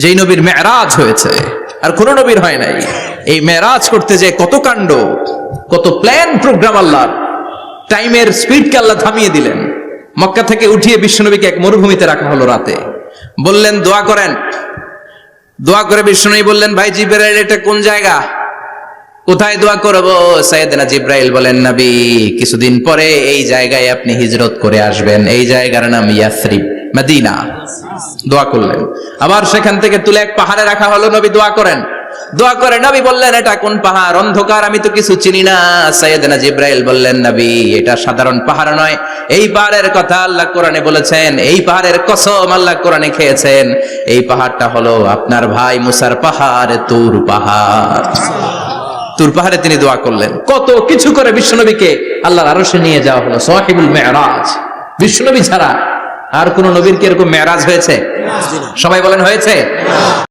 যেই নবীর মেরাজ হয়েছে আর কোন নবীর হয় নাই। এই মেরাজ করতে যে কত কাণ্ড, কত প্ল্যান প্রোগ্রাম, আল্লাহর টাইমের স্পিডকে আল্লাহ থামিয়ে দিলেন। মক্কা থেকে উঠিয়ে বিশ্বনবীকে এক মরুভূমিতে রাখা হলো রাতে, বললেন দোয়া করেন। দোয়া করে বিশ্বনবী বললেন, ভাই জিবরাইল এটা কোন জায়গা, কোথায় দোয়া করব? সাইয়েদনা জিবরাইল বলেন, নবী কিছুদিন পরে এই জায়গায় আপনি হিজরত করে আসবেন, এই জায়গার নাম ইয়াসরিব, মদিনা। দোয়া করলেন। আবার সেখান থেকে তুলে এক পাহাড়ে রাখা হলো, নবী দোয়া করেন। দোয়া করে নবী বললেন, এটা কোন পাহাড়? অন্ধকার, আমি তো কিছু চিনি না। সাইয়েদনা জিবরাইল বললেন, নবী এটা সাধারণ পাহাড় নয়, এই পাহাড়ের কথা আল্লাহ কোরআনে বলেছেন, এই পাহাড়ের কসম আল্লাহ কোরআনে খেয়েছেন। এই পাহাড়টা হলো আপনার ভাই মুসার পাহাড়, তুর পাহাড়। তুর পাহাড়ে তিনি দোয়া করলেন। কত কিছু করে বিশ্বনবীকে আল্লাহর আরশে নিয়ে যাওয়া হলো, সাহিবুল মেরাজ। বিশ্বনবী ছাড়া আর কোন নবীর কি এরকম মেরাজ হয়েছে? সবাই বলেন হয়েছে?